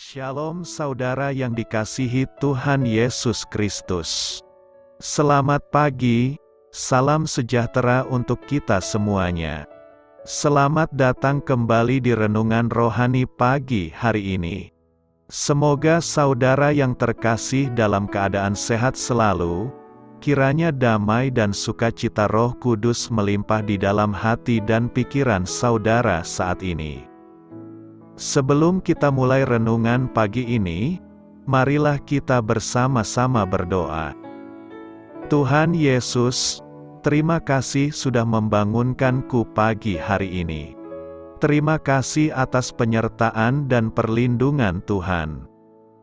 Shalom saudara yang dikasihi Tuhan Yesus Kristus. Selamat pagi, salam sejahtera untuk kita semuanya. Selamat datang kembali di Renungan Rohani pagi hari ini. Semoga saudara yang terkasih dalam keadaan sehat selalu, kiranya damai dan sukacita Roh Kudus melimpah di dalam hati dan pikiran saudara saat ini. Sebelum kita mulai renungan pagi ini, marilah kita bersama-sama berdoa. Tuhan Yesus, terima kasih sudah membangunkanku pagi hari ini. Terima kasih atas penyertaan dan perlindungan Tuhan.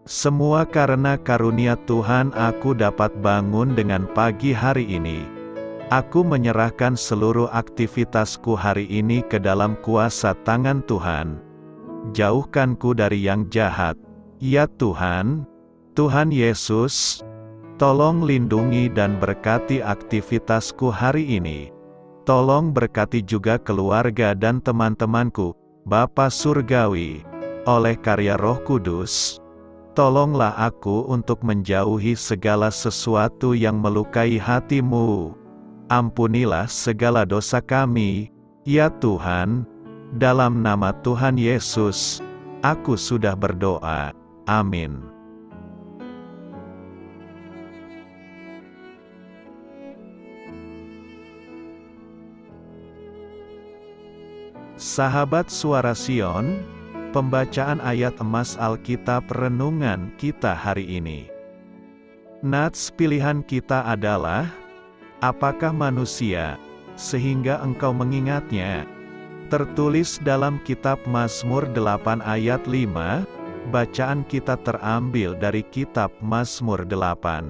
Semua karena karunia Tuhan aku dapat bangun dengan pagi hari ini. Aku menyerahkan seluruh aktivitasku hari ini ke dalam kuasa tangan Tuhan. Jauhkanku dari yang jahat, ya Tuhan. Tuhan Yesus, tolong lindungi dan berkati aktivitasku hari ini. Tolong berkati juga keluarga dan teman-temanku, Bapa Surgawi, oleh karya Roh Kudus. Tolonglah aku untuk menjauhi segala sesuatu yang melukai hati-Mu. Ampunilah segala dosa kami, ya Tuhan. Dalam nama Tuhan Yesus, aku sudah berdoa. Amin. Sahabat Suara Sion, pembacaan ayat emas Alkitab renungan kita hari ini. Nats pilihan kita adalah, apakah manusia, sehingga engkau mengingatnya? Tertulis dalam kitab Mazmur 8 ayat 5, bacaan kita terambil dari kitab Mazmur 8.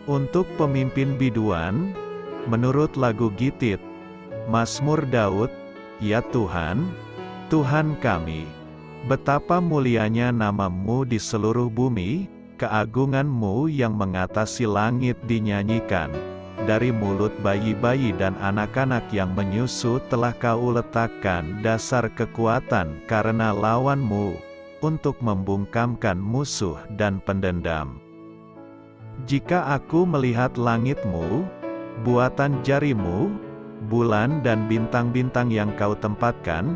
Untuk pemimpin biduan, menurut lagu Gitit, Mazmur Daud, ya Tuhan, Tuhan kami, betapa mulianya nama-Mu di seluruh bumi, keagungan-Mu yang mengatasi langit dinyanyikan. Dari mulut bayi-bayi dan anak-anak yang menyusu telah Kau letakkan dasar kekuatan karena lawan-Mu, untuk membungkamkan musuh dan pendendam. Jika aku melihat langit-Mu, buatan jari-Mu, bulan dan bintang-bintang yang Kau tempatkan,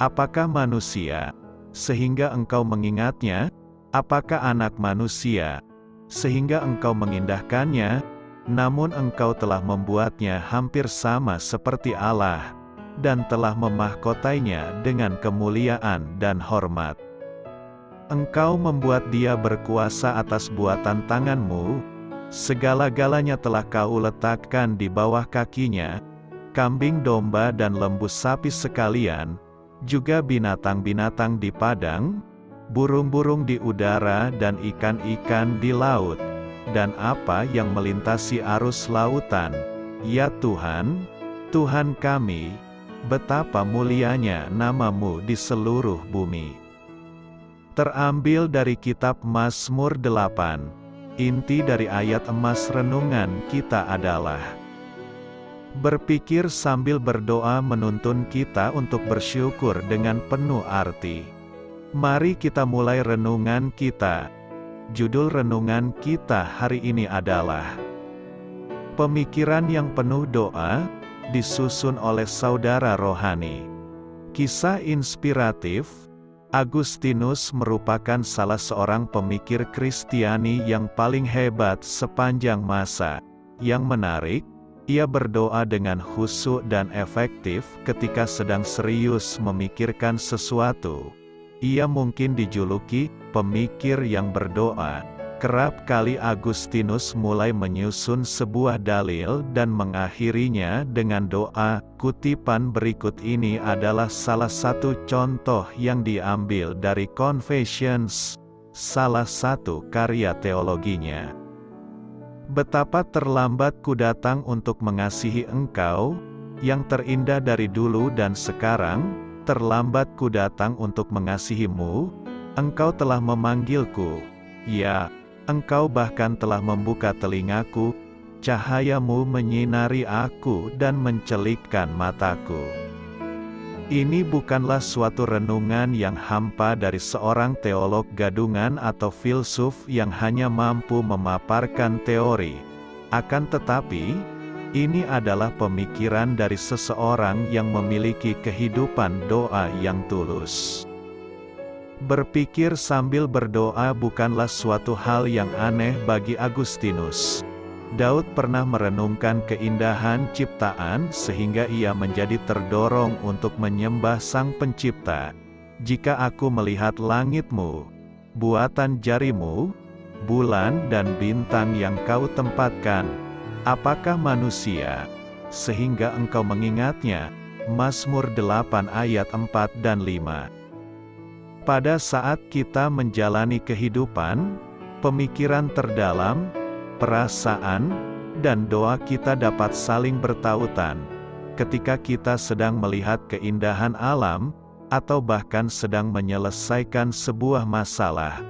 apakah manusia, sehingga Engkau mengingatnya? Apakah anak manusia, sehingga Engkau mengindahkannya? Namun Engkau telah membuatnya hampir sama seperti Allah, dan telah memahkotainya dengan kemuliaan dan hormat. Engkau membuat dia berkuasa atas buatan tangan-Mu, segala-galanya telah Kau letakkan di bawah kakinya, kambing domba dan lembu sapi sekalian, juga binatang-binatang di padang, burung-burung di udara dan ikan-ikan di laut, dan apa yang melintasi arus lautan. Ya Tuhan, Tuhan kami, betapa mulianya nama-Mu di seluruh bumi. Terambil dari kitab Mazmur 8. Inti dari ayat emas renungan kita adalah, berpikir sambil berdoa menuntun kita untuk bersyukur dengan penuh arti. Mari kita mulai renungan kita. Judul renungan kita hari ini adalah Pemikiran yang penuh doa, disusun oleh saudara rohani. Kisah inspiratif. Agustinus merupakan salah seorang pemikir Kristiani yang paling hebat sepanjang masa. Yang menarik, ia berdoa dengan khusyuk dan efektif ketika sedang serius memikirkan sesuatu. Ia mungkin dijuluki pemikir yang berdoa. Kerap kali Agustinus mulai menyusun sebuah dalil dan mengakhirinya dengan doa. Kutipan berikut ini adalah salah satu contoh yang diambil dari Confessions, salah satu karya teologinya. Betapa terlambat ku datang untuk mengasihi Engkau, yang terindah dari dulu dan sekarang. Terlambat ku datang untuk mengasihi-Mu, Engkau telah memanggilku. Ya, Engkau bahkan telah membuka telingaku, cahaya-Mu menyinari aku dan mencelikkan mataku. Ini bukanlah suatu renungan yang hampa dari seorang teolog gadungan atau filsuf yang hanya mampu memaparkan teori. Akan tetapi, ini adalah pemikiran dari seseorang yang memiliki kehidupan doa yang tulus. Berpikir sambil berdoa bukanlah suatu hal yang aneh bagi Agustinus. Daud pernah merenungkan keindahan ciptaan sehingga ia menjadi terdorong untuk menyembah Sang Pencipta. Jika aku melihat langitmu, buatan jarimu, bulan dan bintang yang kau tempatkan, apakah manusia, sehingga engkau mengingatnya? Mazmur 8 ayat 4 dan 5. Pada saat kita menjalani kehidupan, pemikiran terdalam, perasaan, dan doa kita dapat saling bertautan. Ketika kita sedang melihat keindahan alam, atau bahkan sedang menyelesaikan sebuah masalah,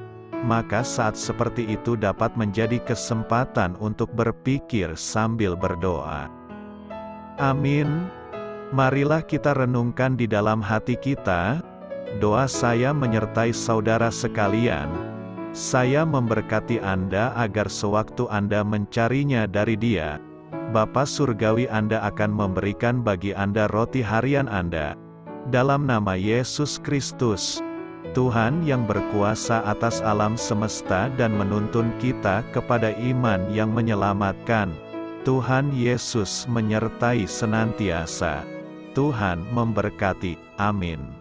maka saat seperti itu dapat menjadi kesempatan untuk berpikir sambil berdoa. Amin. Marilah kita renungkan di dalam hati kita, doa saya menyertai saudara sekalian. Saya memberkati Anda agar sewaktu Anda mencarinya dari Dia, Bapa Surgawi Anda akan memberikan bagi Anda roti harian Anda. Dalam nama Yesus Kristus, Tuhan yang berkuasa atas alam semesta dan menuntun kita kepada iman yang menyelamatkan, Tuhan Yesus menyertai senantiasa. Tuhan memberkati. Amin.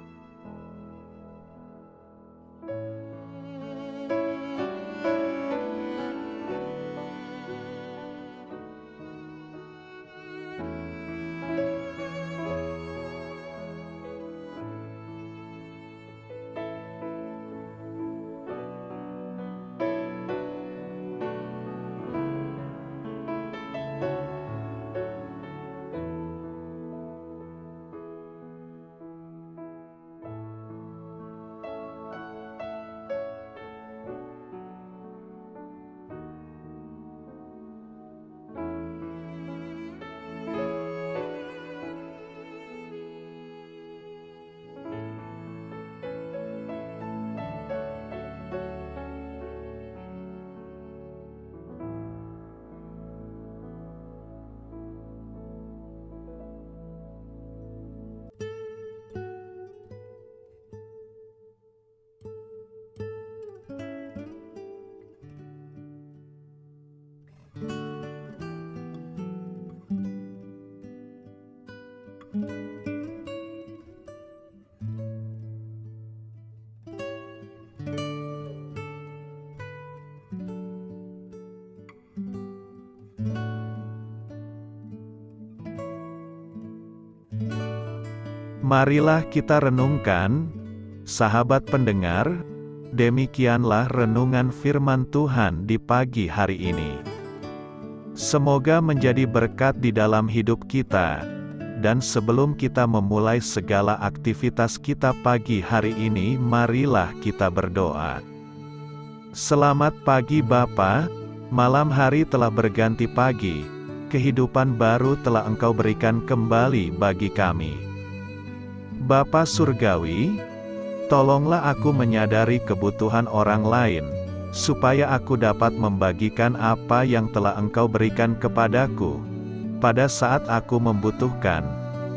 Marilah kita renungkan, sahabat pendengar, demikianlah renungan firman Tuhan di pagi hari ini. Semoga menjadi berkat di dalam hidup kita, dan sebelum kita memulai segala aktivitas kita pagi hari ini, marilah kita berdoa. Selamat pagi Bapa, malam hari telah berganti pagi, kehidupan baru telah Engkau berikan kembali bagi kami. Bapa Surgawi, tolonglah aku menyadari kebutuhan orang lain, supaya aku dapat membagikan apa yang telah Engkau berikan kepadaku. Pada saat aku membutuhkan,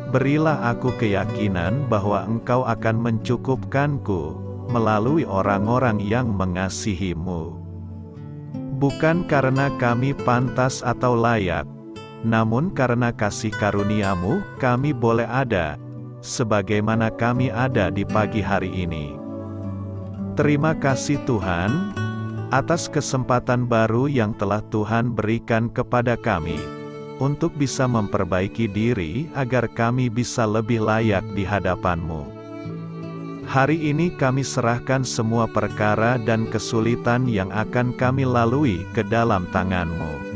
berilah aku keyakinan bahwa Engkau akan mencukupkanku, melalui orang-orang yang mengasihi-Mu. Bukan karena kami pantas atau layak, namun karena kasih karunia-Mu, kami boleh ada, sebagaimana kami ada di pagi hari ini. Terima kasih Tuhan, atas kesempatan baru yang telah Tuhan berikan kepada kami, untuk bisa memperbaiki diri agar kami bisa lebih layak di hadapan-Mu. Hari ini kami serahkan semua perkara dan kesulitan yang akan kami lalui ke dalam tangan-Mu.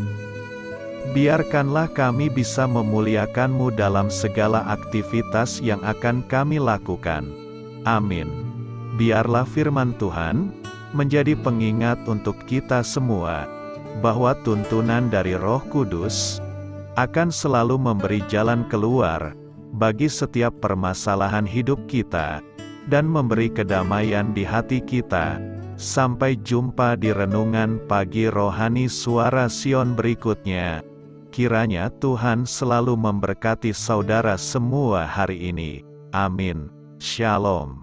Biarkanlah kami bisa memuliakan-Mu dalam segala aktivitas yang akan kami lakukan. Amin. Biarlah firman Tuhan menjadi pengingat untuk kita semua, bahwa tuntunan dari Roh Kudus akan selalu memberi jalan keluar bagi setiap permasalahan hidup kita, dan memberi kedamaian di hati kita. Sampai jumpa di renungan pagi rohani Suara Sion berikutnya. Kiranya Tuhan selalu memberkati saudara semua hari ini. Amin. Shalom.